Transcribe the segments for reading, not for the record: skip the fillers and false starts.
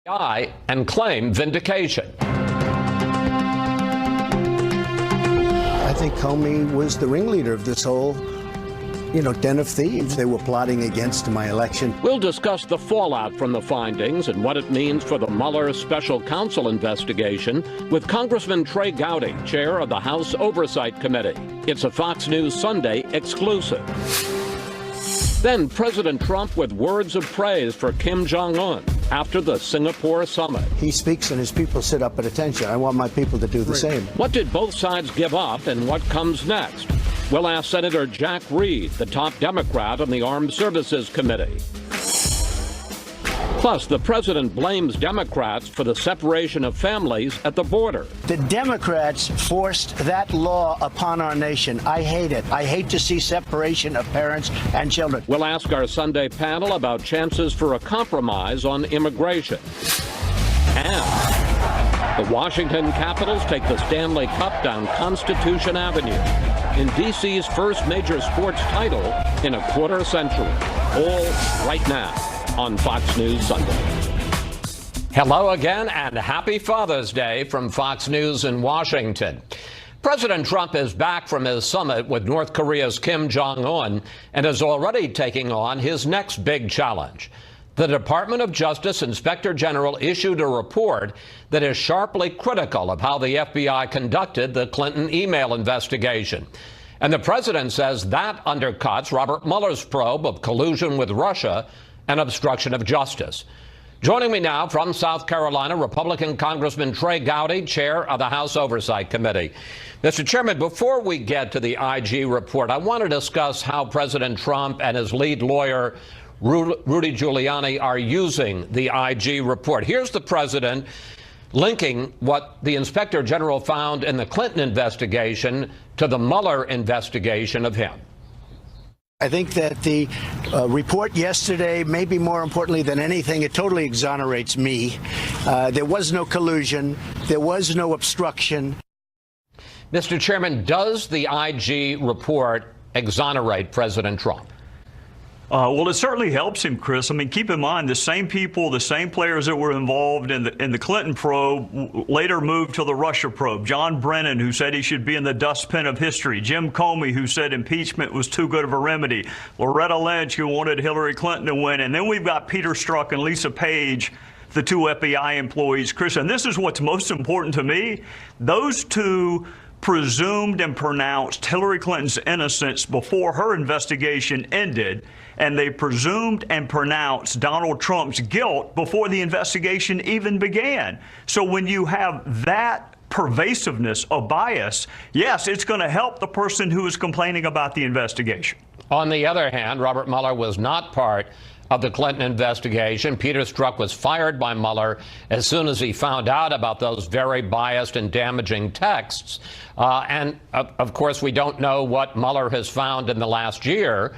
and claim vindication. I think Comey was the ringleader of this whole, den of thieves. They were plotting against my election. We'll discuss the fallout from the findings and what it means for the Mueller special counsel investigation with Congressman Trey Gowdy, chair of the House Oversight Committee. It's a Fox News Sunday exclusive. Then President Trump with words of praise for Kim Jong-un after the Singapore summit. He speaks and his people sit up at attention. I want my people to do the same. What did both sides give up and what comes next? We'll ask Senator Jack Reed, the top Democrat on the Armed Services Committee. Plus, the president blames Democrats for the separation of families at the border. The Democrats forced that law upon our nation. I hate it. I hate to see separation of parents and children. We'll ask our Sunday panel about chances for a compromise on immigration. And the Washington Capitals take the Stanley Cup down Constitution Avenue in D.C.'s first major sports title in a quarter century. All right now on Fox News Sunday. Hello again and happy Father's Day from Fox News in Washington. President Trump is back from his summit with North Korea's Kim Jong-un and is already taking on his next big challenge. The Department of Justice Inspector General issued a report that is sharply critical of how the FBI conducted the Clinton email investigation. And the president says that undercuts Robert Mueller's probe of collusion with Russia and obstruction of justice. Joining me now from South Carolina, Republican Congressman Trey Gowdy, chair of the House Oversight Committee. Mr. Chairman, before we get to the IG report, I want to discuss how President Trump and his lead lawyer, Rudy Giuliani, are using the IG report. Here's the president linking what the Inspector General found in the Clinton investigation to the Mueller investigation of him. I think that the report yesterday, maybe more importantly than anything, it totally exonerates me. There was no collusion. There was no obstruction. Mr. Chairman, does the IG report exonerate President Trump? Well, it certainly helps him, Chris. I mean, keep in mind, the same people, the same players that were involved in the Clinton probe later moved to the Russia probe. John Brennan, who said he should be in the dustbin of history. Jim Comey, who said impeachment was too good of a remedy. Loretta Lynch, who wanted Hillary Clinton to win. And then we've got Peter Strzok and Lisa Page, the two FBI employees, Chris. And this is what's most important to me. Those two presumed and pronounced Hillary Clinton's innocence before her investigation ended, and they presumed and pronounced Donald Trump's guilt before the investigation even began. So when you have that pervasiveness of bias, yes, it's going to help the person who is complaining about the investigation. On the other hand, Robert Mueller was not part of the Clinton investigation. Peter Strzok was fired by Mueller as soon as he found out about those very biased and damaging texts. And of course, we don't know what Mueller has found in the last year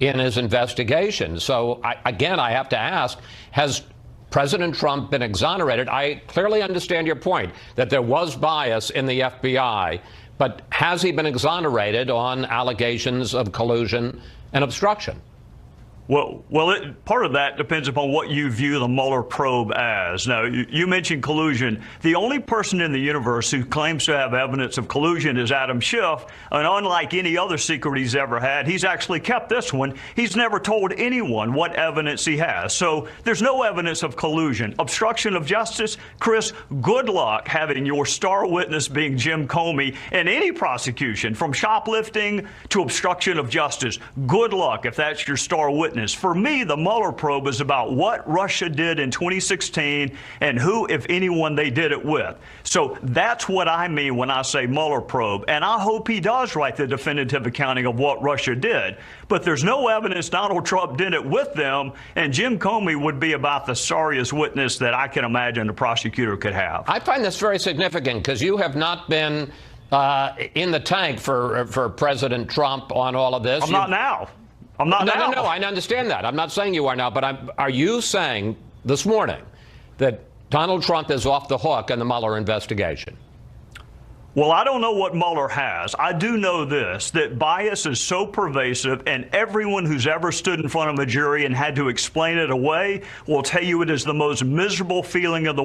in his investigation. So again, I have to ask, has President Trump been exonerated? I clearly understand your point that there was bias in the FBI, but has he been exonerated on allegations of collusion and obstruction? Well, part of that depends upon what you view the Mueller probe as. Now, you mentioned collusion. The only person in the universe who claims to have evidence of collusion is Adam Schiff, and unlike any other secret he's ever had, he's actually kept this one. He's never told anyone what evidence he has. So there's no evidence of collusion. Obstruction of justice, Chris, good luck having your star witness being Jim Comey in any prosecution, from shoplifting to obstruction of justice. Good luck if that's your star witness. For me, the Mueller probe is about what Russia did in 2016 and who, if anyone, they did it with. So that's what I mean when I say Mueller probe. And I hope he does write the definitive accounting of what Russia did. But there's no evidence Donald Trump did it with them, and Jim Comey would be about the sorriest witness that I can imagine a prosecutor could have. I find this very significant because you have not been in the tank for President Trump on all of this. I'm not now. I'm not now. No, I understand that. I'm not saying you are now, but are you saying this morning that Donald Trump is off the hook in the Mueller investigation? Well, I don't know what Mueller has. I do know this, that bias is so pervasive, and everyone who's ever stood in front of a jury and had to explain it away will tell you it is the most miserable feeling in the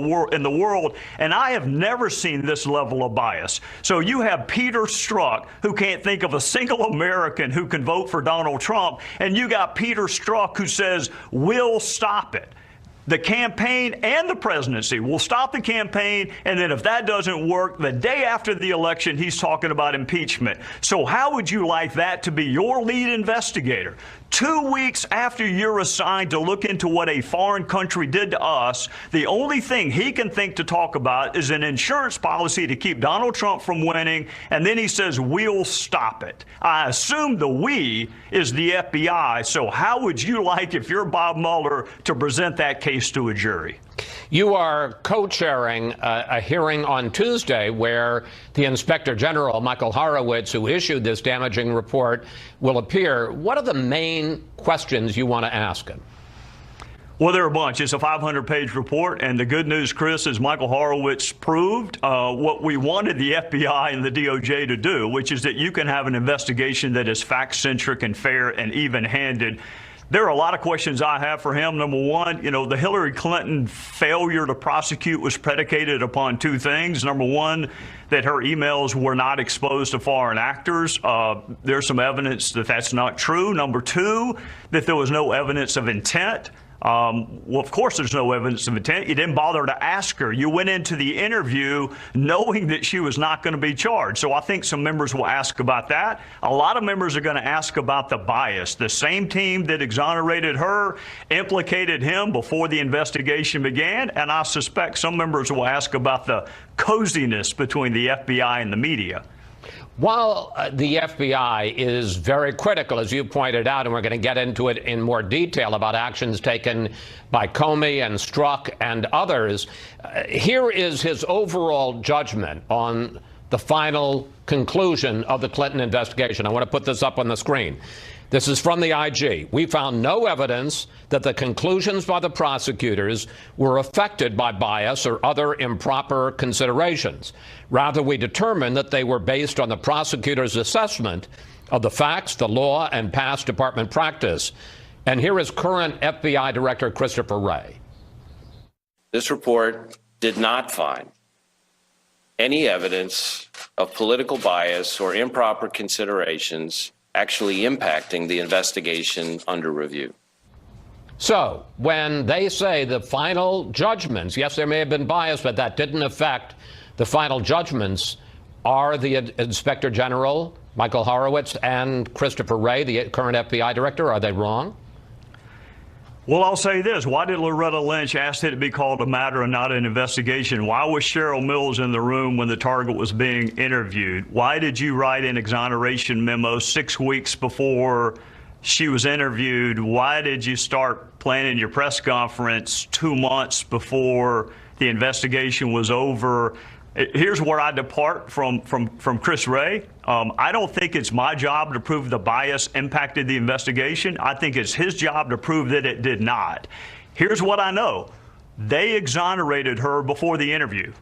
world, and I have never seen this level of bias. So you have Peter Strzok, who can't think of a single American who can vote for Donald Trump, and you got Peter Strzok who says, we'll stop it. The campaign and the presidency will stop the campaign, and then if that doesn't work, the day after the election, he's talking about impeachment. So how would you like that to be your lead investigator? 2 weeks after you're assigned to look into what a foreign country did to us, the only thing he can think to talk about is an insurance policy to keep Donald Trump from winning, and then he says, we'll stop it. I assume the we is the FBI, so how would you like, if you're Bob Mueller, to present that case to a jury? You are co-chairing a hearing on Tuesday where the Inspector General, Michael Horowitz, who issued this damaging report, will appear. What are the main questions you want to ask him? Well, there are a bunch. It's a 500-page report, and the good news, Chris, is Michael Horowitz proved what we wanted the FBI and the DOJ to do, which is that you can have an investigation that is fact-centric and fair and even-handed. There are a lot of questions I have for him. Number one, the Hillary Clinton failure to prosecute was predicated upon two things. Number one, that her emails were not exposed to foreign actors. There's some evidence that that's not true. Number two, that there was no evidence of intent. Well, of course, there's no evidence of intent. You didn't bother to ask her. You went into the interview knowing that she was not going to be charged. So I think some members will ask about that. A lot of members are going to ask about the bias. The same team that exonerated her implicated him before the investigation began. And I suspect some members will ask about the coziness between the FBI and the media. While the FBI is very critical, as you pointed out, and we're going to get into it in more detail about actions taken by Comey and Strzok and others, here is his overall judgment on the final conclusion of the Clinton investigation. I want to put this up on the screen. This is from the IG. We found no evidence that the conclusions by the prosecutors were affected by bias or other improper considerations. Rather, we determined that they were based on the prosecutor's assessment of the facts, the law, and past department practice. And here is current FBI Director Christopher Wray. This report did not find any evidence of political bias or improper considerations actually impacting the investigation under review. So when they say the final judgments, yes, there may have been bias, but that didn't affect the final judgments, are the Inspector General, Michael Horowitz, and Christopher Wray, the current FBI director, are they wrong? Well, I'll say this. Why did Loretta Lynch ask it to be called a matter and not an investigation? Why was Cheryl Mills in the room when the target was being interviewed? Why did you write an exoneration memo 6 weeks before she was interviewed? Why did you start planning your press conference 2 months before the investigation was over? Here's where I depart from Chris Wray. I don't think it's my job to prove the bias impacted the investigation. I think it's his job to prove that it did not. Here's what I know. They exonerated her before the interview.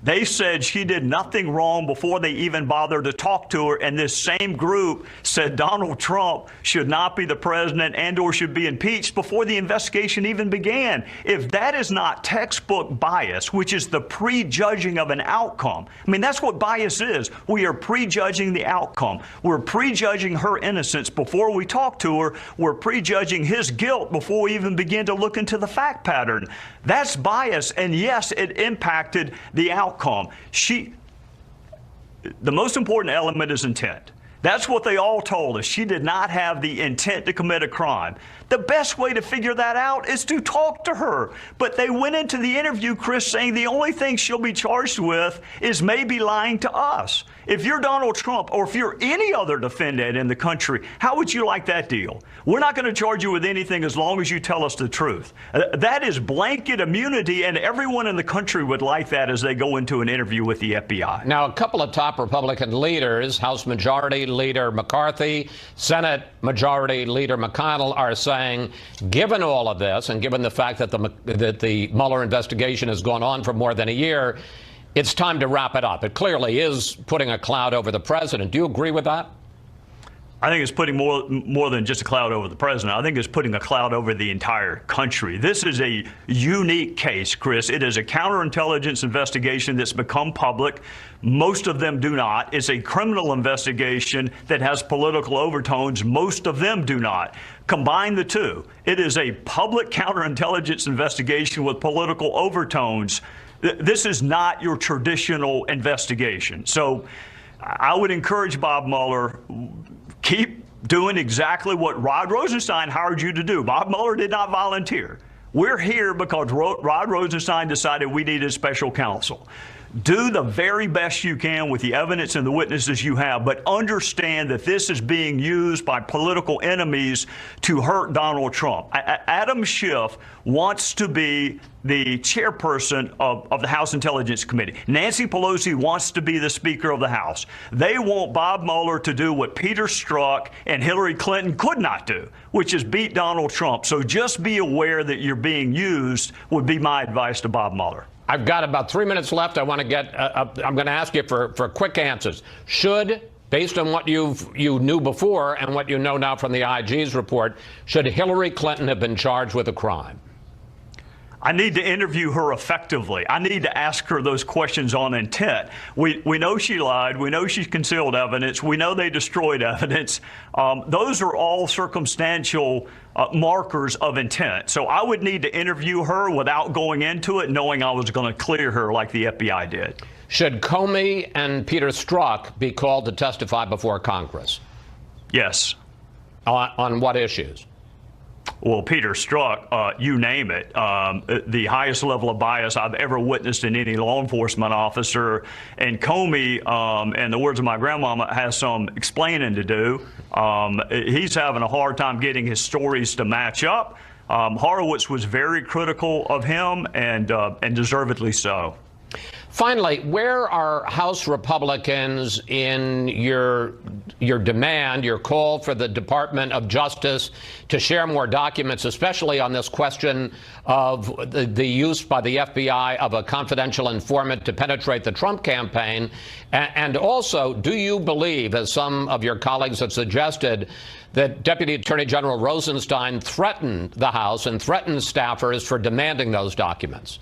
They said she did nothing wrong before they even bothered to talk to her, and this same group said Donald Trump should not be the president and or should be impeached before the investigation even began. If that is not textbook bias, which is the prejudging of an outcome, I mean, that's what bias is. We are prejudging the outcome. We're prejudging her innocence before we talk to her. We're prejudging his guilt before we even begin to look into the fact pattern. That's bias, and yes, it impacted the outcome. The most important element is intent. That's what they all told us. She did not have the intent to commit a crime. The best way to figure that out is to talk to her. But they went into the interview, Chris, saying the only thing she'll be charged with is maybe lying to us. If you're Donald Trump or if you're any other defendant in the country, how would you like that deal? We're not going to charge you with anything as long as you tell us the truth. That is blanket immunity, and everyone in the country would like that as they go into an interview with the FBI. Now, a couple of top Republican leaders, House Majority Leader McCarthy, Senate Majority Leader McConnell, are saying, given all of this and given the fact that the Mueller investigation has gone on for more than a year, It's time to wrap it up. It clearly is putting a cloud over the president. Do you agree with that? I think it's putting more than just a cloud over the president. I think it's putting a cloud over the entire country. This is a unique case, Chris. It is a counterintelligence investigation that's become public. Most of them do not. It's a criminal investigation that has political overtones. Most of them do not. Combine the two. It is a public counterintelligence investigation with political overtones. This is not your traditional investigation. So I would encourage Bob Mueller, keep doing exactly what Rod Rosenstein hired you to do. Bob Mueller did not volunteer. We're here because Rod Rosenstein decided we needed special counsel. Do the very best you can with the evidence and the witnesses you have, but understand that this is being used by political enemies to hurt Donald Trump. Adam Schiff wants to be the chairperson of the House Intelligence Committee. Nancy Pelosi wants to be the Speaker of the House. They want Bob Mueller to do what Peter Strzok and Hillary Clinton could not do, which is beat Donald Trump. So just be aware that you're being used would be my advice to Bob Mueller. I've got about 3 minutes left. I want to get. I'm going to ask you for quick answers. Should, based on what you knew before and what you know now from the IG's report, should Hillary Clinton have been charged with a crime? I need to interview her effectively. I need to ask her those questions on intent. We know she lied. We know she concealed evidence. We know they destroyed evidence. Those are all circumstantial markers of intent. So I would need to interview her without going into it, knowing I was going to clear her like the FBI did. Should Comey and Peter Strzok be called to testify before Congress? Yes. On what issues? Well, Peter Strzok, you name it, the highest level of bias I've ever witnessed in any law enforcement officer. And Comey, in the words of my grandmama, has some explaining to do. He's having a hard time getting his stories to match up. Horowitz was very critical of him, and deservedly so. Finally, where are House Republicans in your demand, your call for the Department of Justice to share more documents, especially on this question of the use by the FBI of a confidential informant to penetrate the Trump campaign? And also, do you believe, as some of your colleagues have suggested, that Deputy Attorney General Rosenstein threatened the House and threatened staffers for demanding those documents?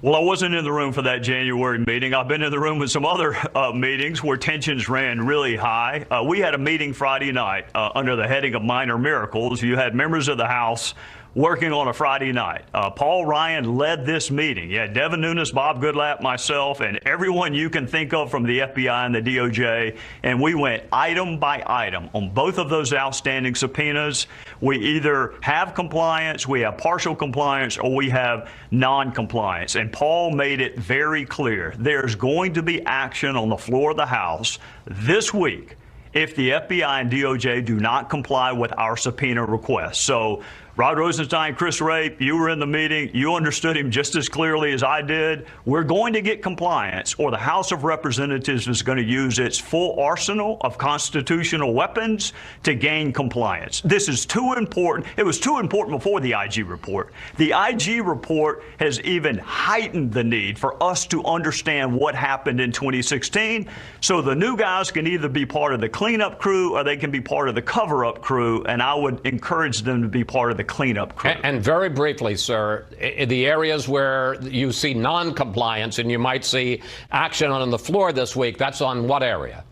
Well, I wasn't in the room for that January meeting. I've been in the room with some other meetings where tensions ran really high. We had a meeting Friday night under the heading of Minor Miracles. You had members of the House working on a Friday night. Paul Ryan led this meeting. You had Devin Nunes, Bob Goodlatte, myself, and everyone you can think of from the FBI and the DOJ. And we went item by item on both of those outstanding subpoenas. We either have compliance, we have partial compliance, or we have non-compliance. And Paul made it very clear there's going to be action on the floor of the House this week if the FBI and DOJ do not comply with our subpoena request. So Rod Rosenstein, Chris Wray, you were in the meeting. You understood him just as clearly as I did. We're going to get compliance, or the House of Representatives is going to use its full arsenal of constitutional weapons to gain compliance. This is too important. It was too important before the IG report. The IG report has even heightened the need for us to understand what happened in 2016. So the new guys can either be part of the cleanup crew or they can be part of the cover-up crew, and I would encourage them to be part of the cleanup crew. And very briefly, sir, the areas where you see non-compliance and you might see action on the floor this week, that's on what area?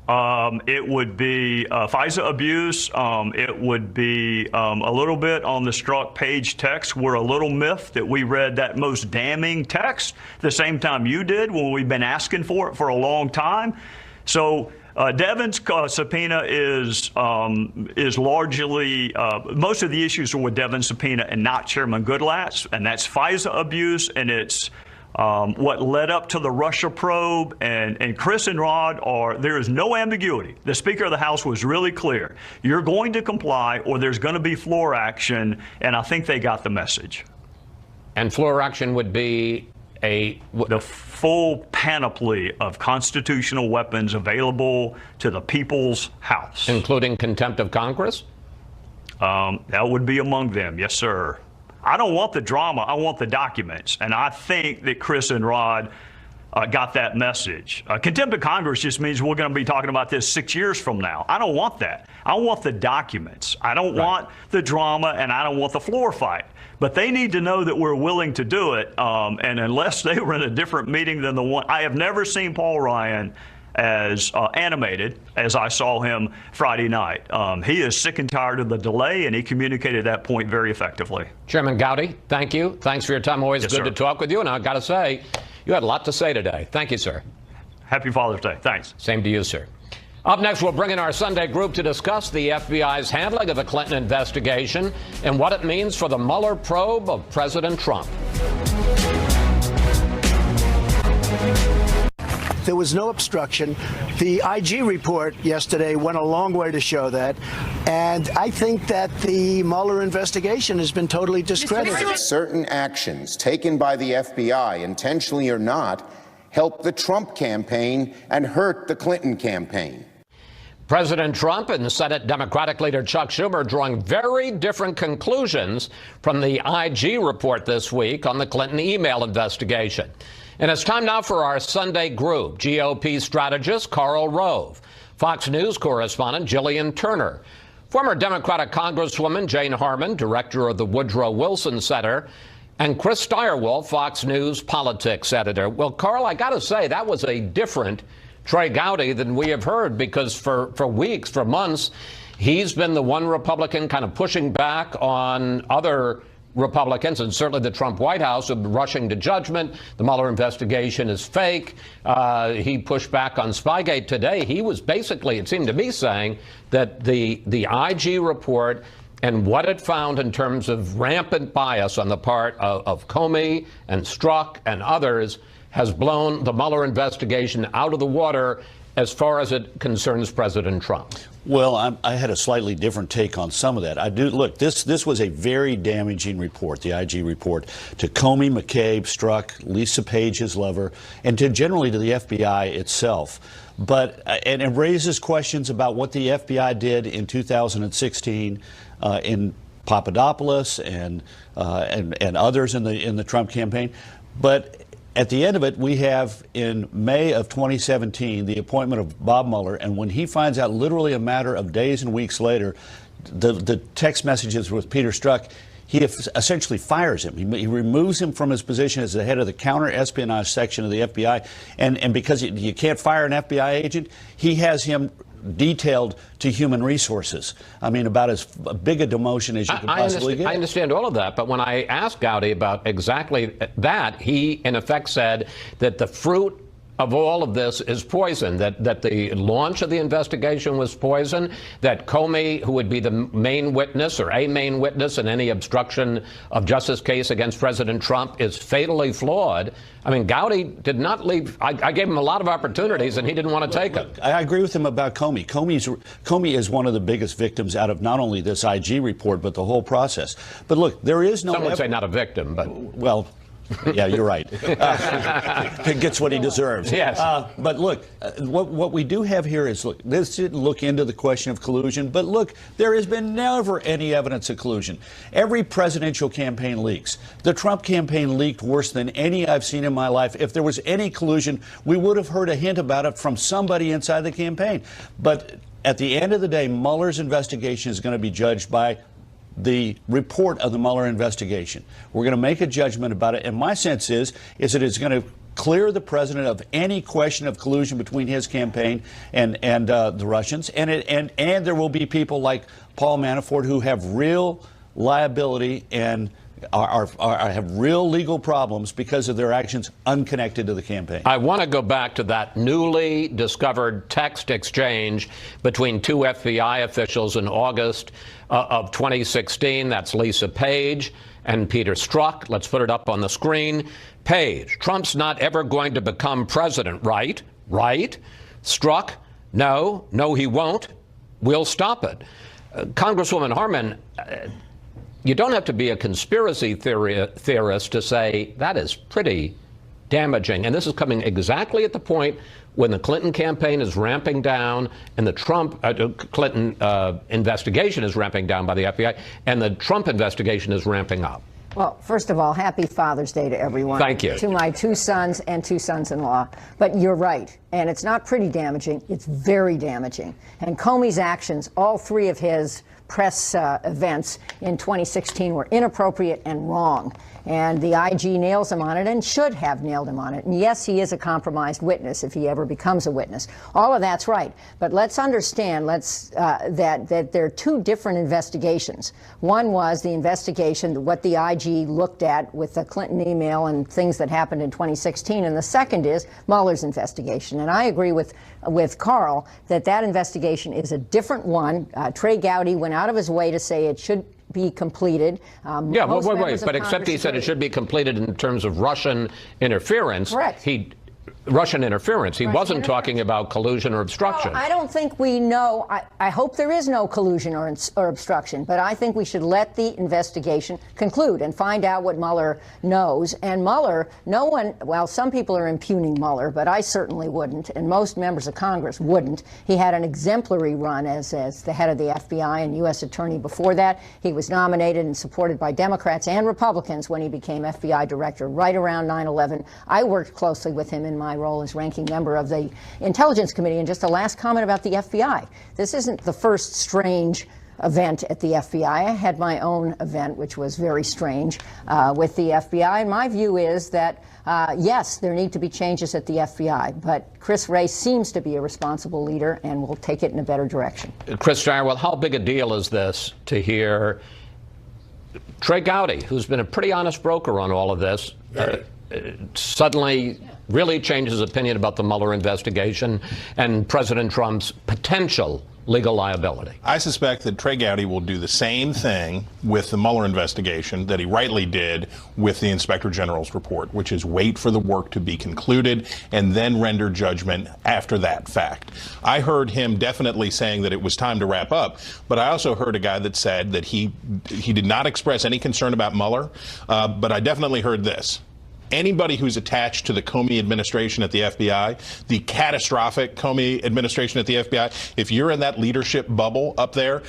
It would be FISA abuse. It would be a little bit on the Strzok page text. We're a little miffed that we read that most damning text the same time you did when we've been asking for it for a long time. So Devin's subpoena is largely, most of the issues are with Devin's subpoena and not Chairman Goodlatte's, and that's FISA abuse, and it's what led up to the Russia probe. And Chris and Rod there is no ambiguity. The Speaker of the House was really clear. You're going to comply or there's going to be floor action, and I think they got the message. And floor action would be the full panoply of constitutional weapons available to the people's house. Including contempt of Congress? That would be among them, yes, sir. I don't want the drama. I want the documents. And I think that Chris and Rod got that message. Contempt of Congress just means we're going to be talking about this 6 years from now. I don't want that. I want the documents. I don't want the drama, and I don't want the floor fight. But they need to know that we're willing to do it. And unless they were in a different meeting than the one, I have never seen Paul Ryan as animated as I saw him Friday night. He is sick and tired of the delay, and he communicated that point very effectively. Chairman Gowdy, thank you. Thanks for your time. Always good to talk with you. And I've got to say, you had a lot to say today. Thank you, sir. Happy Father's Day. Thanks. Same to you, sir. Up next, we'll bring in our Sunday group to discuss the FBI's handling of the Clinton investigation and what it means for the Mueller probe of President Trump. There was no obstruction. The IG report yesterday went a long way to show that. And I think that the Mueller investigation has been totally discredited. Certain actions taken by the FBI, intentionally or not, helped the Trump campaign and hurt the Clinton campaign. President Trump and Senate Democratic leader Chuck Schumer drawing very different conclusions from the IG report this week on the Clinton email investigation. And it's time now for our Sunday group. GOP strategist Karl Rove, Fox News correspondent Jillian Turner, former Democratic Congresswoman Jane Harman, director of the Woodrow Wilson Center, and Chris Steyerwolf, Fox News politics editor. Well, Karl, I got to say, that was a different Trey Gowdy than we have heard, because for weeks, for months, he's been the one Republican kind of pushing back on other Republicans, and certainly the Trump White House, have been rushing to judgment. The Mueller investigation is fake. He pushed back on Spygate today. He was basically, it seemed to me, saying that the IG report and what it found in terms of rampant bias on the part of Comey and Strzok and others has blown the Mueller investigation out of the water as far as it concerns President Trump. Well, I had a slightly different take on some of that. I do look. This was a very damaging report, the IG report, to Comey, McCabe, Strzok, Lisa Page, his lover, and generally to the FBI itself. But and it raises questions about what the FBI did in 2016 in Papadopoulos and others in the Trump campaign. But at the end of it, we have in May of 2017 the appointment of Bob Mueller, and when he finds out literally a matter of days and weeks later the text messages with Peter Strzok, he essentially fires him. He removes him from his position as the head of the counter-espionage section of the FBI, and because you can't fire an FBI agent, he has him detailed to human resources. I mean, about as big a demotion as you could possibly get. I understand all of that, but when I asked Gowdy about exactly that, he in effect said that the fruit of all of this is poison, that the launch of the investigation was poison, that Comey, who would be the main witness or a main witness in any obstruction of justice case against President Trump, is fatally flawed. I mean, Gowdy did not leave. I gave him a lot of opportunities, and he didn't want to take them. I agree with him about Comey. Comey is one of the biggest victims out of not only this IG report, but the whole process. But look, there is no... Some would say not a victim, but... Well... Yeah, you're right. He gets what he deserves. Yes. But look, what we do have here is, look, this didn't look into the question of collusion, but look, there has been never any evidence of collusion. Every presidential campaign leaks. The Trump campaign leaked worse than any I've seen in my life. If there was any collusion, we would have heard a hint about it from somebody inside the campaign. But at the end of the day, Mueller's investigation is going to be judged by the report of the Mueller investigation. We're going to make a judgment about it, and my sense is that it's going to clear the president of any question of collusion between his campaign and the Russians, and there will be people like Paul Manafort who have real liability and have real legal problems because of their actions unconnected to the campaign. I want to go back to that newly discovered text exchange between two FBI officials in August of 2016. That's Lisa Page and Peter Strzok. Let's put it up on the screen. Page: Trump's not ever going to become president, right? Right. Strzok: no, he won't. We'll stop it. Congresswoman Harman, you don't have to be a conspiracy theorist to say that is pretty damaging. And this is coming exactly at the point when the Clinton campaign is ramping down and the Clinton investigation is ramping down by the FBI and the Trump investigation is ramping up. Well, first of all, happy Father's Day to everyone. Thank you. To my 2 sons and 2 sons-in-law. But you're right. And it's not pretty damaging. It's very damaging. And Comey's actions, all 3 of his press events in 2016 were inappropriate and wrong. And the IG nails him on it and should have nailed him on it. And yes, he is a compromised witness if he ever becomes a witness. All of that's right. But let's understand that there are 2 different investigations. One was the investigation, what the IG looked at with the Clinton email and things that happened in 2016. And the second is Mueller's investigation. And I agree with Carl that investigation is a different one. Trey Gowdy went out of his way to say it should be completed. Yeah, wait, but except he said it should be completed in terms of Russian interference. Correct. Russian interference. He wasn't talking about collusion or obstruction. Well, I don't think we know. I hope there is no collusion or obstruction, but I think we should let the investigation conclude and find out what Mueller knows. And Mueller, some people are impugning Mueller, but I certainly wouldn't, and most members of Congress wouldn't. He had an exemplary run as the head of the FBI and U.S. attorney before that. He was nominated and supported by Democrats and Republicans when he became FBI director right around 9/11. I worked closely with him in my role as ranking member of the Intelligence Committee. And just a last comment about the FBI. This isn't the first strange event at the FBI. I had my own event, which was very strange, with the FBI. And my view is that, yes, there need to be changes at the FBI, but Chris Wray seems to be a responsible leader and will take it in a better direction. Chris Jarwell, how big a deal is this to hear Trey Gowdy, who's been a pretty honest broker on all of this, suddenly really changed his opinion about the Mueller investigation and President Trump's potential legal liability? I suspect that Trey Gowdy will do the same thing with the Mueller investigation that he rightly did with the Inspector General's report, which is wait for the work to be concluded and then render judgment after that fact. I heard him definitely saying that it was time to wrap up, but I also heard a guy that said that he did not express any concern about Mueller, but I definitely heard this. Anybody who's attached to the Comey administration at the FBI, the catastrophic Comey administration at the FBI, if you're in that leadership bubble up there,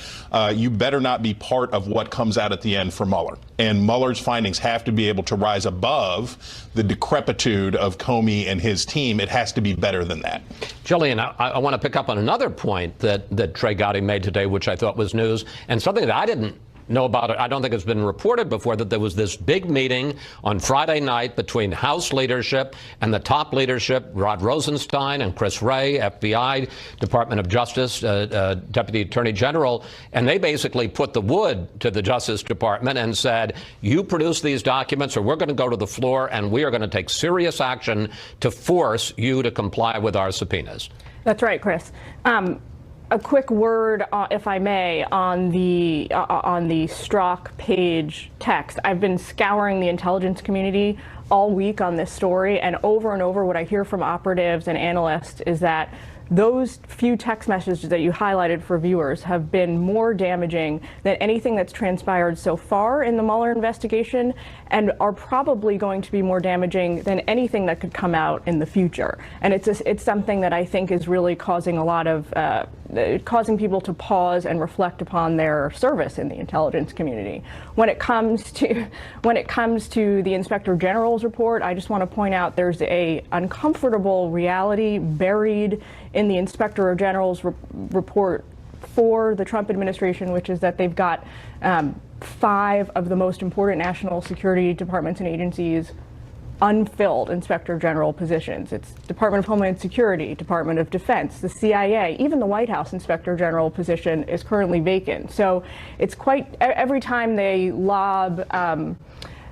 you better not be part of what comes out at the end for Mueller. And Mueller's findings have to be able to rise above the decrepitude of Comey and his team. It has to be better than that. Jillian, I want to pick up on another point that Trey Gowdy made today, which I thought was news, and something that I didn't know about it. I don't think it's been reported before that there was this big meeting on Friday night between House leadership and the top leadership, Rod Rosenstein and Chris Wray, FBI, Department of Justice, Deputy Attorney General, and they basically put the wood to the Justice Department and said, you produce these documents or we're going to go to the floor and we are going to take serious action to force you to comply with our subpoenas. That's right, Chris. A quick word, if I may, on the Strzok page text. I've been scouring the intelligence community all week on this story, and over what I hear from operatives and analysts is that those few text messages that you highlighted for viewers have been more damaging than anything that's transpired so far in the Mueller investigation, and are probably going to be more damaging than anything that could come out in the future. And it's something that I think is really causing a lot of causing people to pause and reflect upon their service in the intelligence community. When it comes to the Inspector General's report, I just want to point out there's a uncomfortable reality buried in the Inspector General's report for the Trump administration, which is that they've got 5 of the most important national security departments and agencies unfilled Inspector General positions. It's Department of Homeland Security, Department of Defense, the CIA, even the White House Inspector General position is currently vacant. So it's quite, every time they lob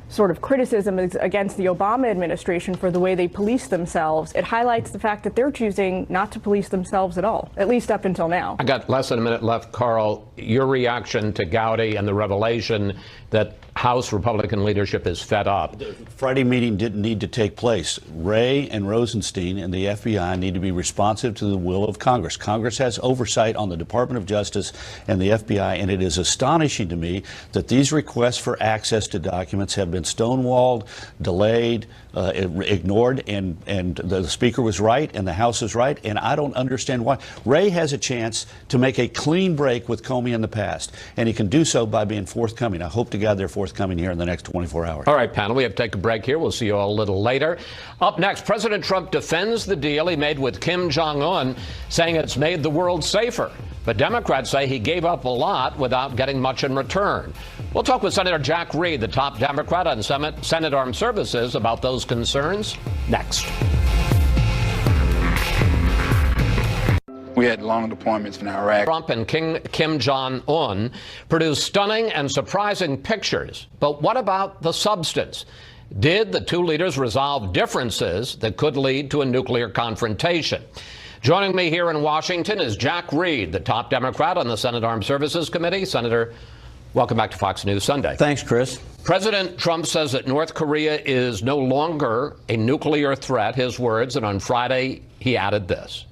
sort of criticism against the Obama administration for the way they police themselves, it highlights the fact that they're choosing not to police themselves at all, at least up until now. I got less than a minute left. Carl, your reaction to Gowdy and the revelation that House Republican leadership is fed up. The Friday meeting didn't need to take place. Wray and Rosenstein and the FBI need to be responsive to the will of Congress. Congress has oversight on the Department of Justice and the FBI, and it is astonishing to me that these requests for access to documents have been been stonewalled, delayed, ignored, and the Speaker was right and the House is right, and I don't understand why. Wray has a chance to make a clean break with Comey in the past, and he can do so by being forthcoming. I hope to God they're forthcoming here in the next 24 hours. All right, panel, we have to take a break here. We'll see you all a little later. Up next, President Trump defends the deal he made with Kim Jong-un, saying it's made the world safer. But Democrats say he gave up a lot without getting much in return. We'll talk with Senator Jack Reed, the top Democrat on Senate Armed Services, about those concerns next. We had long deployments in Iraq. Trump and Kim Jong-un produced stunning and surprising pictures. But what about the substance? Did the two leaders resolve differences that could lead to a nuclear confrontation? Joining me here in Washington is Jack Reed, the top Democrat on the Senate Armed Services Committee. Senator, welcome back to Fox News Sunday. Thanks, Chris. President Trump says that North Korea is no longer a nuclear threat, his words, and on Friday he added this.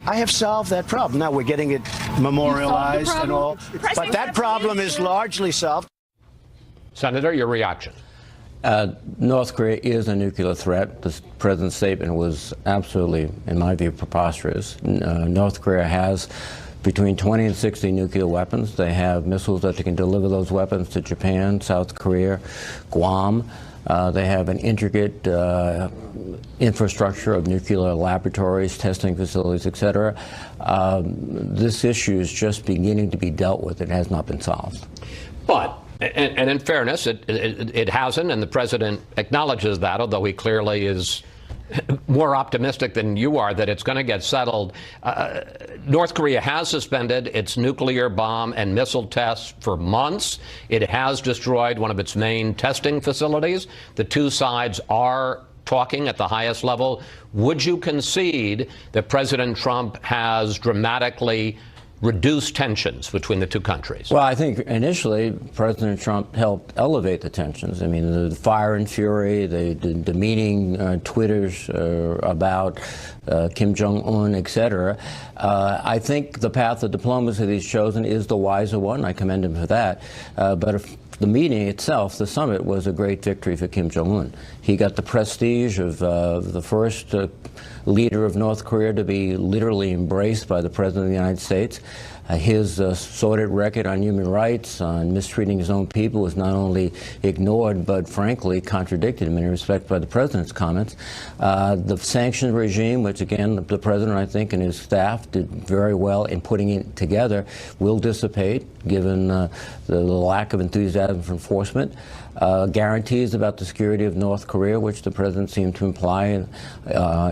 I have solved that problem. Now we're getting it memorialized and all, but that problem is largely solved. Senator, your reaction? North Korea is a nuclear threat. The president's statement was absolutely, in my view, preposterous. North Korea has between 20 and 60 nuclear weapons. They have missiles that they can deliver those weapons to Japan, South Korea, Guam. They have an intricate infrastructure of nuclear laboratories, testing facilities, etc. This issue is just beginning to be dealt with. It has not been solved. But, and in fairness, it hasn't, and the president acknowledges that, although he clearly is more optimistic than you are that it's going to get settled. North Korea has suspended its nuclear bomb and missile tests for months. It has destroyed one of its main testing facilities. The two sides are talking at the highest level. Would you concede that President Trump has dramatically reduce tensions between the two countries? Well, I think initially President Trump helped elevate the tensions. I mean, the fire and fury, the demeaning Twitters about Kim Jong-un, etc. I think the path of diplomacy that he's chosen is the wiser one. I commend him for that. But if the meeting itself, the summit, was a great victory for Kim Jong-un. He got the prestige of the first leader of North Korea to be literally embraced by the President of the United States. His sordid record on human rights, on mistreating his own people, was not only ignored, but frankly contradicted in many respects by the President's comments. The sanctions regime, which again, the President, I think, and his staff did very well in putting it together, will dissipate given the lack of enthusiasm for enforcement. Guarantees about the security of North Korea, which the President seemed to imply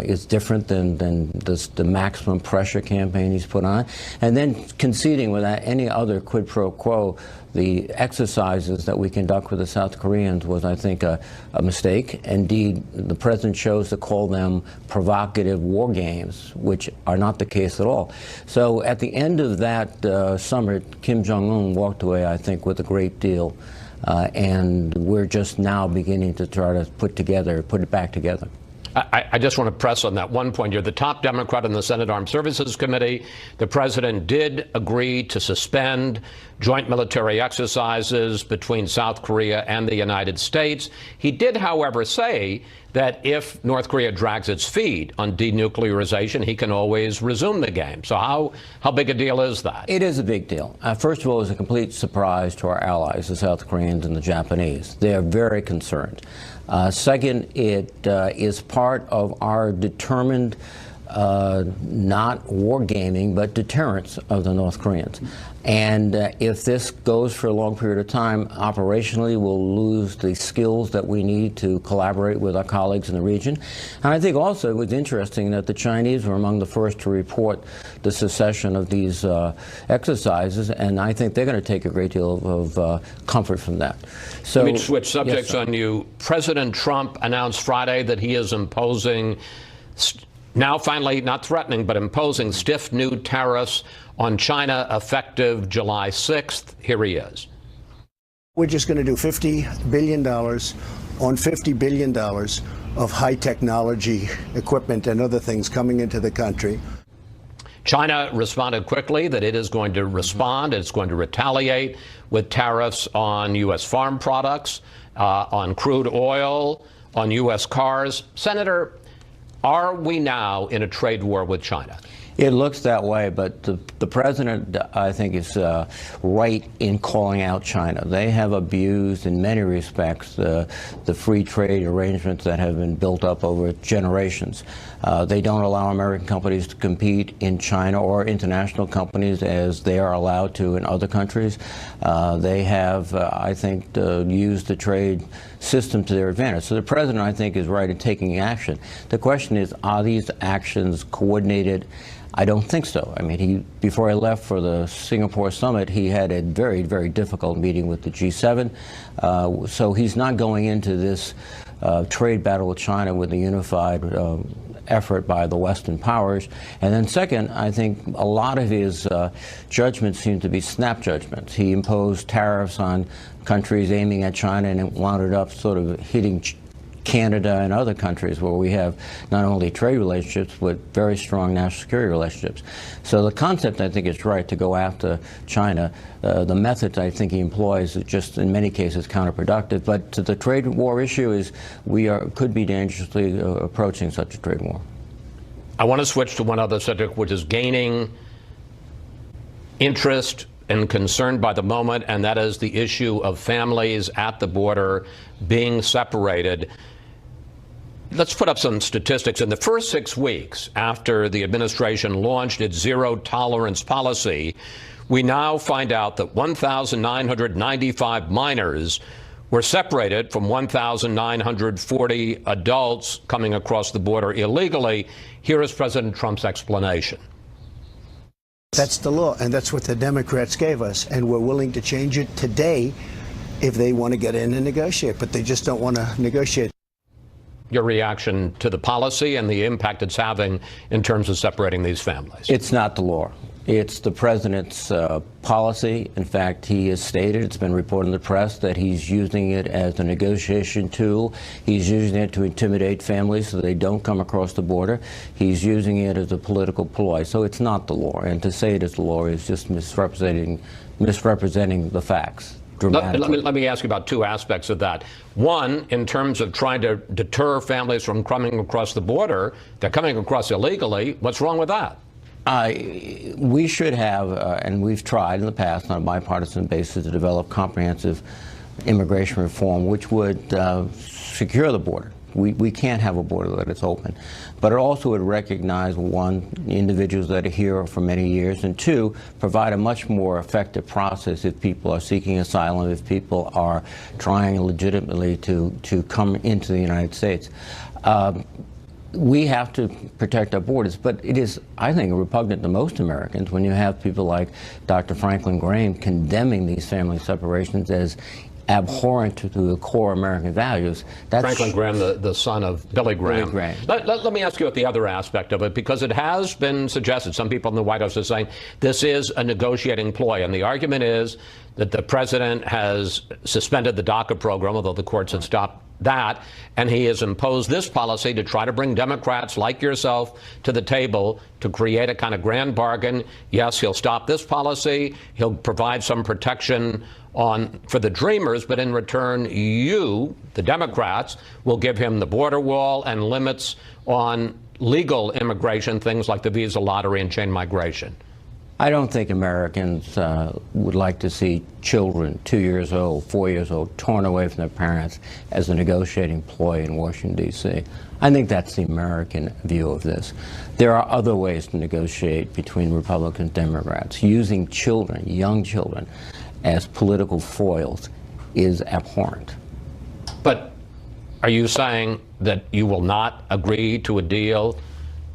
is different than the maximum pressure campaign he's put on. And then conceding without any other quid pro quo the exercises that we conduct with the South Koreans was, I think, a mistake. Indeed, the President chose to call them provocative war games, which are not the case at all. So at the end of that summit, Kim Jong-un walked away, I think, with a great deal. And we're just now beginning to try to put it back together. I just want to press on that one point. You're the top Democrat in the Senate Armed Services Committee. The president did agree to suspend joint military exercises between South Korea and the United States. He did, however, say that if North Korea drags its feet on denuclearization, he can always resume the game. So how big a deal is that? It is a big deal. First of all, it was a complete surprise to our allies, the South Koreans and the Japanese. They are very concerned. Second, it is part of our determined not wargaming, but deterrence of the North Koreans. And if this goes for a long period of time, operationally, we'll lose the skills that we need to collaborate with our colleagues in the region. And I think also it was interesting that the Chinese were among the first to report the cessation of these exercises, and I think they're going to take a great deal of comfort from that. So, let me switch subjects on you. President Trump announced Friday that he is imposing, now finally not threatening, but imposing stiff new tariffs on China effective July 6th. Here he is. We're just going to do $50 billion on $50 billion of high technology equipment and other things coming into the country. China responded quickly that it is going to respond. It's going to retaliate with tariffs on U.S. farm products. on crude oil, on U.S. cars. Senator, are we now in a trade war with China? It looks that way, but the president, I think, is right in calling out China. They have abused, in many respects, the free trade arrangements that have been built up over generations. They don't allow American companies to compete in China or international companies as they are allowed to in other countries. They have, I think, used the trade system to their advantage. So the president, I think, is right in taking action. The question is, are these actions coordinated? I don't think so. I mean, before I left for the Singapore summit, he had a very, very difficult meeting with the G7. So he's not going into this trade battle with China with a unified effort by the Western powers. And then second, I think a lot of his judgments seem to be snap judgments. He imposed tariffs on countries aiming at China, and it wound up sort of hitting Canada and other countries where we have not only trade relationships but very strong national security relationships. So the concept, I think, is right to go after China. The methods I think he employs are just in many cases counterproductive. But the trade war issue is could be dangerously approaching such a trade war. I want to switch to one other subject, which is gaining interest and concern by the moment, and that is the issue of families at the border being separated. Let's put up some statistics. In the first 6 weeks after the administration launched its zero-tolerance policy, we now find out that 1,995 minors were separated from 1,940 adults coming across the border illegally. Here is President Trump's explanation. That's the law, and that's what the Democrats gave us, and we're willing to change it today if they want to get in and negotiate, but they just don't want to negotiate. Your reaction to the policy and the impact it's having in terms of separating these families? It's not the law. It's the president's policy. In fact, he has stated, it's been reported in the press, that he's using it as a negotiation tool. He's using it to intimidate families so they don't come across the border. He's using it as a political ploy. So it's not the law. And to say it is the law is just misrepresenting the facts. Let me ask you about two aspects of that. One, in terms of trying to deter families from coming across the border, they're coming across illegally. What's wrong with that? We should have, and we've tried in the past on a bipartisan basis, to develop comprehensive immigration reform, which would secure the border. We can't have a border that is open. But it also would recognize, one, individuals that are here for many years, and two, provide a much more effective process if people are seeking asylum, if people are trying legitimately to come into the United States. We have to protect our borders, but it is, I think, repugnant to most Americans when you have people like Dr. Franklin Graham condemning these family separations as abhorrent to the core American values. That's Franklin Graham, the son of Billy Graham. Let me ask you about the other aspect of it, because it has been suggested, some people in the White House are saying this is a negotiating ploy, and the argument is that the president has suspended the DACA program, although the courts had stopped that, and he has imposed this policy to try to bring Democrats like yourself to the table to create a kind of grand bargain. Yes, he'll stop this policy, he'll provide some protection for the dreamers, but in return, you, the Democrats, will give him the border wall and limits on legal immigration, things like the visa lottery and chain migration. I don't think Americans would like to see children 2 years old, 4 years old, torn away from their parents as a negotiating ploy in Washington, D.C. I think that's the American view of this. There are other ways to negotiate between Republicans and Democrats. Using children, young children, as political foils is abhorrent. But are you saying that you will not agree to a deal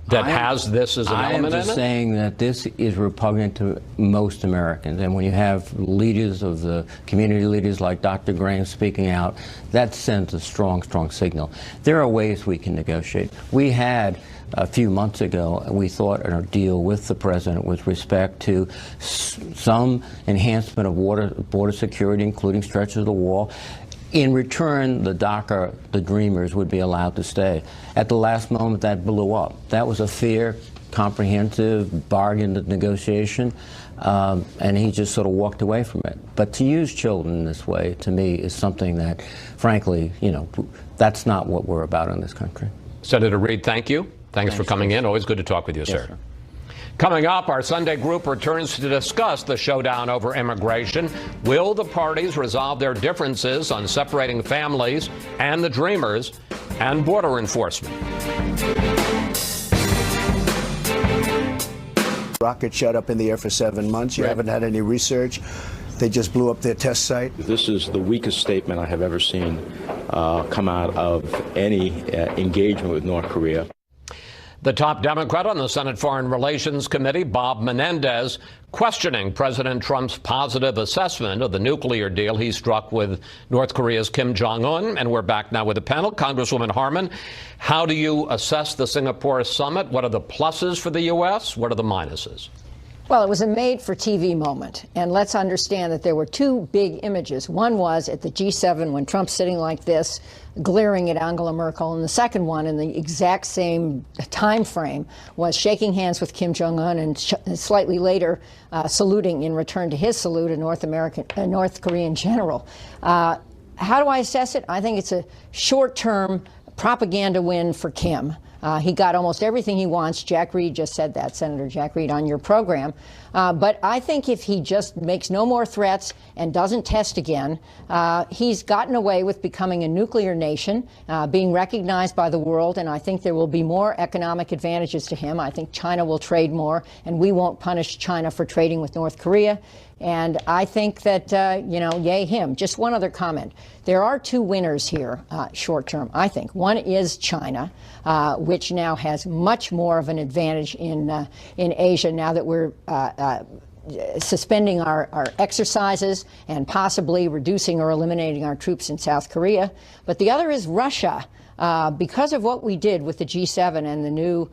that has this as an element in it? I am just saying that this is repugnant to most Americans. And when you have leaders of the community leaders like Dr. Graham speaking out, that sends a strong, strong signal. There are ways we can negotiate. We had a few months ago, we thought a deal with the president with respect to some enhancement of border security, including stretches of the wall. In return, the DACA, the dreamers, would be allowed to stay. At the last moment, that blew up. That was a fear. comprehensive, bargained negotiation, and he just sort of walked away from it. But to use children in this way, to me, is something that, frankly, that's not what we're about in this country. Senator Reid, thank you. Thanks for coming in. Always good to talk with you, sir. Coming up, our Sunday group returns to discuss the showdown over immigration. Will the parties resolve their differences on separating families and the Dreamers and border enforcement? Rocket shot up in the air for 7 months. You haven't had any research. They just blew up their test site. This is the weakest statement I have ever seen come out of any engagement with North Korea. The top Democrat on the Senate Foreign Relations Committee, Bob Menendez, questioning President Trump's positive assessment of the nuclear deal he struck with North Korea's Kim Jong-un. And we're back now with the panel. Congresswoman Harman, how do you assess the Singapore summit? What are the pluses for the U.S.? What are the minuses? Well, it was a made-for-TV moment, and let's understand that there were two big images. One was at the G7 when Trump's sitting like this, glaring at Angela Merkel, and the second one in the exact same time frame was shaking hands with Kim Jong-un and slightly later saluting in return to his salute a North Korean general. How do I assess it? I think it's a short-term propaganda win for Kim. He got almost everything he wants. Jack Reed just said that, Senator Jack Reed, on your program. But I think if he just makes no more threats and doesn't test again, he's gotten away with becoming a nuclear nation, being recognized by the world, and I think there will be more economic advantages to him. I think China will trade more, and we won't punish China for trading with North Korea. And I think that, yay him. Just one other comment. There are two winners here, short term, I think. One is China, which now has much more of an advantage in Asia now that we're suspending our exercises and possibly reducing or eliminating our troops in South Korea. But the other is Russia. Because of what we did with the G7 and the new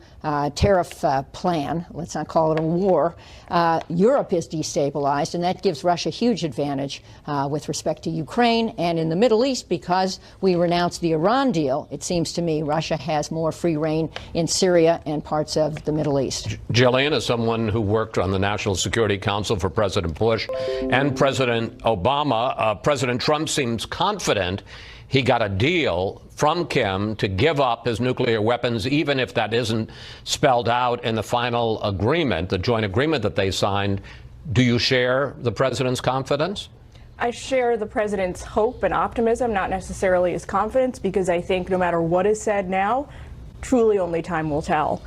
tariff plan, let's not call it a war, Europe is destabilized, and that gives Russia huge advantage with respect to Ukraine. And in the Middle East, because we renounced the Iran deal, it seems to me Russia has more free reign in Syria and parts of the Middle East. Jillian, as someone who worked on the National Security Council for President Bush and President Obama, President Trump seems confident he got a deal from Kim to give up his nuclear weapons, even if that isn't spelled out in the final agreement, the joint agreement that they signed. Do you share the president's confidence? I share the president's hope and optimism, not necessarily his confidence, because I think no matter what is said now, truly only time will tell.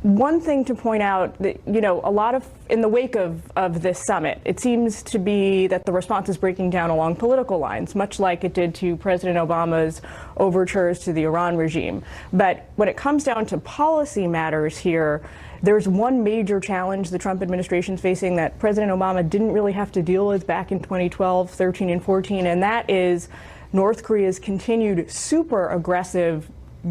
One thing to point out that, a lot of, in the wake of this summit, it seems to be that the response is breaking down along political lines, much like it did to President Obama's overtures to the Iran regime. But when it comes down to policy matters here, there's one major challenge the Trump administration is facing that President Obama didn't really have to deal with back in 2012, 13, and 14, and that is North Korea's continued super aggressive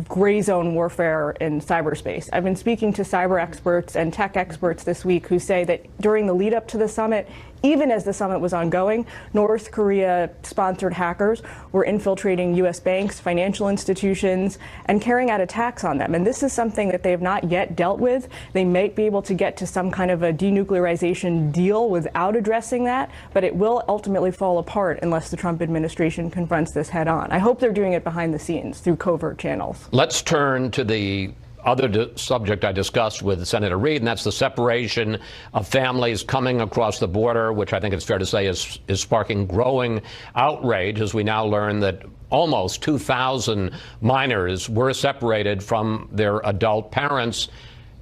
gray zone warfare in cyberspace. I've been speaking to cyber experts and tech experts this week who say that during the lead up to the summit, even as the summit was ongoing, North Korea-sponsored hackers were infiltrating U.S. banks, financial institutions, and carrying out attacks on them. And this is something that they have not yet dealt with. They might be able to get to some kind of a denuclearization deal without addressing that, but it will ultimately fall apart unless the Trump administration confronts this head on. I hope they're doing it behind the scenes through covert channels. Let's turn to the other subject I discussed with Senator Reid, and that's the separation of families coming across the border, which I think it's fair to say is sparking growing outrage as we now learn that almost 2,000 minors were separated from their adult parents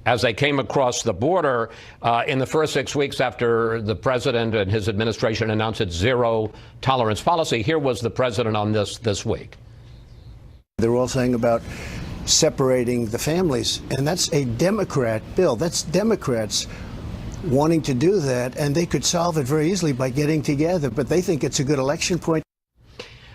as they came across the border in the first 6 weeks after the president and his administration announced its zero tolerance policy. Here was the president on this week. They're all saying about separating the families, and that's a Democrat bill. That's Democrats wanting to do that, and they could solve it very easily by getting together, but they think it's a good election point.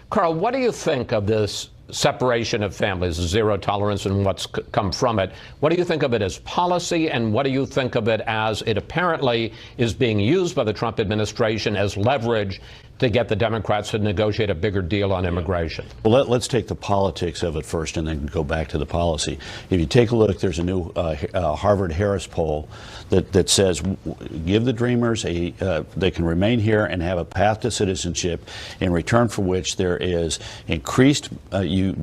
Carl, what do you think of this separation of families, zero tolerance, and what's come from it? What do you think of it as policy, and what do you think of it as it apparently is being used by the Trump administration as leverage to get the Democrats to negotiate a bigger deal on immigration? Well, let's take the politics of it first and then go back to the policy. If you take a look, there's a new Harvard-Harris poll that says give the Dreamers they can remain here and have a path to citizenship, in return for which there is increased, you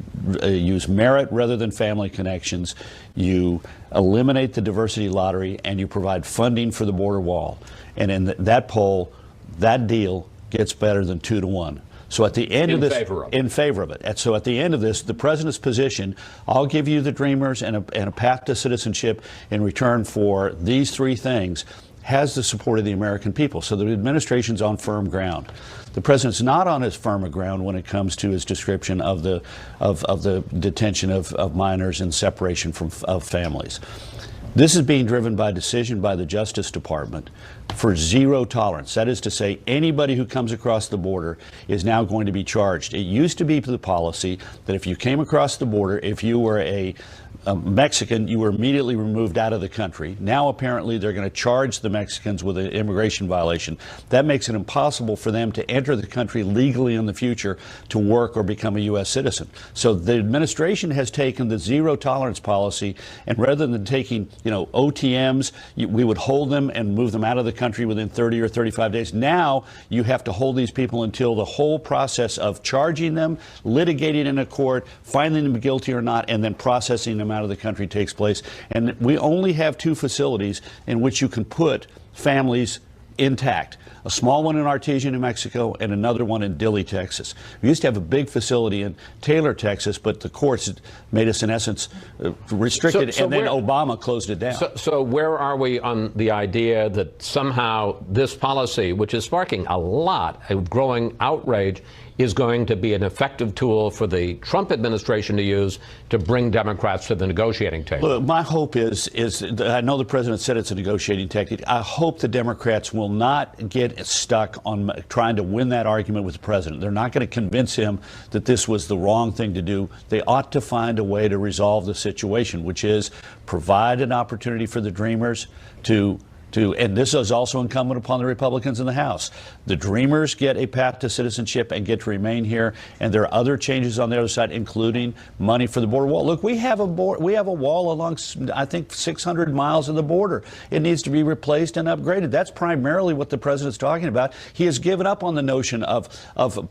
use merit rather than family connections, you eliminate the diversity lottery, and you provide funding for the border wall. And in that poll, that deal gets better than 2 to 1. So at the end of this, in favor of it. And so at the end of this, the president's position, I'll give you the Dreamers and a path to citizenship in return for these 3 things, has the support of the American people. So the administration's on firm ground. The president's not on his firm ground when it comes to his description of the detention of minors and separation of families. This is being driven by decision by the Justice Department for 0 tolerance. That is to say, anybody who comes across the border is now going to be charged. It used to be the policy that if you came across the border, if you were a Mexican, you were immediately removed out of the country. Now, apparently, they're going to charge the Mexicans with an immigration violation. That makes it impossible for them to enter the country legally in the future to work or become a U.S. citizen. So the administration has taken the 0 tolerance policy, and rather than taking, OTMs, we would hold them and move them out of the country within 30 or 35 days. Now you have to hold these people until the whole process of charging them, litigating in a court, finding them guilty or not, and then processing them out of the country takes place. And we only have 2 facilities in which you can put families intact. A small one in Artesia, New Mexico, and another one in Dilley, Texas. We used to have a big facility in Taylor, Texas, but the courts made us, in essence, restricted, and then Obama closed it down. So where are we on the idea that somehow this policy, which is sparking a lot of growing outrage, is going to be an effective tool for the Trump administration to use to bring Democrats to the negotiating table? Look, my hope is I know the president said it's a negotiating technique. I hope the Democrats will not get stuck on trying to win that argument with the president. They're not going to convince him that this was the wrong thing to do. They ought to find a way to resolve the situation, which is provide an opportunity for the Dreamers to and this is also incumbent upon the Republicans in the House. The Dreamers get a path to citizenship and get to remain here, and there are other changes on the other side, including money for the border wall. Look, we have a wall along, I think, 600 miles of the border. It needs to be replaced and upgraded. That's primarily what the president's talking about. He has given up on the notion of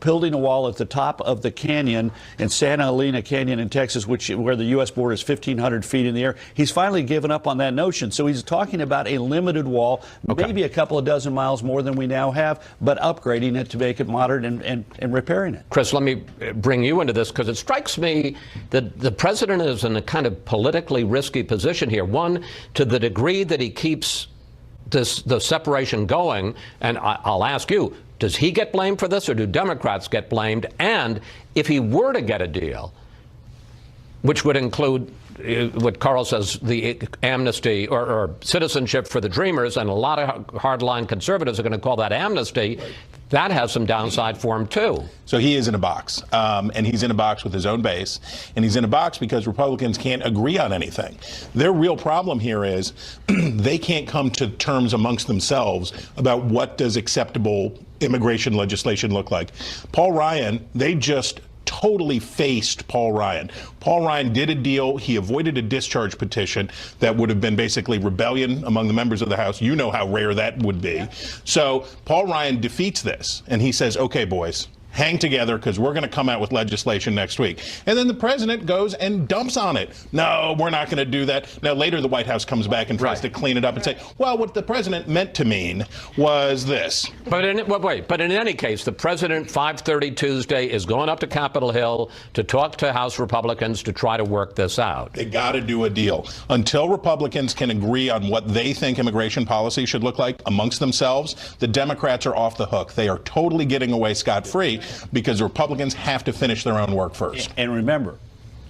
building a wall at the top of the canyon in Santa Elena Canyon in Texas, where the U.S. border is 1,500 feet in the air. He's finally given up on that notion. So he's talking about a limited wall, maybe a couple of dozen miles more than we now have, but upgrading it to make it modern and repairing it. Chris, let me bring you into this, because it strikes me that the president is in a kind of politically risky position here. One, to the degree that he keeps the separation going, and I'll ask you, does he get blamed for this, or do Democrats get blamed? And if he were to get a deal, which would include what Carl says, the amnesty or citizenship for the Dreamers, and a lot of hardline conservatives are going to call that amnesty. That has some downside for him, too. So he is in a box, and he's in a box with his own base, and he's in a box because Republicans can't agree on anything. Their real problem here is they can't come to terms amongst themselves about what does acceptable immigration legislation look like. Paul Ryan, they just totally faced Paul Ryan. Paul Ryan did a deal. He avoided a discharge petition that would have been basically rebellion among the members of the House. You know how rare that would be. Yeah. So Paul Ryan defeats this, and he says, okay, boys, hang together, because we're going to come out with legislation next week. And then the president goes and dumps on it. No, we're not going to do that. Now, later the White House comes back and tries to clean it up and say, well, what the president meant to mean was this. But in any case, the president, 5:30 Tuesday, is going up to Capitol Hill to talk to House Republicans to try to work this out. They got to do a deal. Until Republicans can agree on what they think immigration policy should look like amongst themselves, the Democrats are off the hook. They are totally getting away scot-free, because Republicans have to finish their own work first. And remember,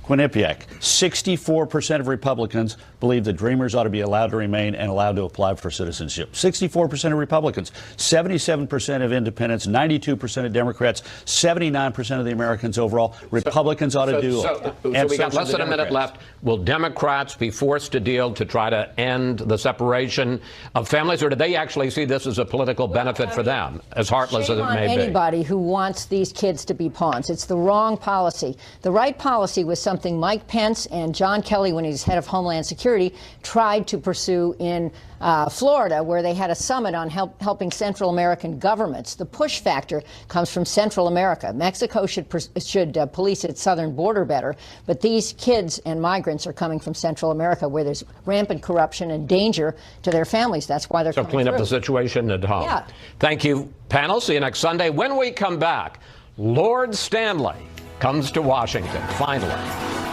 Quinnipiac, 64% of Republicans believe that Dreamers ought to be allowed to remain and allowed to apply for citizenship. 64% of Republicans, 77% of independents, 92% of Democrats, 79% of the Americans overall. Republicans ought to do it. So we got less than a minute left. Will Democrats be forced to deal to try to end the separation of families, or do they actually see this as a political benefit for them, as heartless as it may be? Anybody who wants these kids to be pawns. It's the wrong policy. The right policy was something Mike Pence and John Kelly, when he was head of Homeland Security, tried to pursue in Florida, where they had a summit on helping Central American governments. The push factor comes from Central America. Mexico should police its southern border better, but these kids and migrants are coming from Central America, where there's rampant corruption and danger to their families. That's why they're coming clean up through. the situation at home. Yeah. Thank you, panel. See you next Sunday. When we come back, Lord Stanley comes to Washington, finally.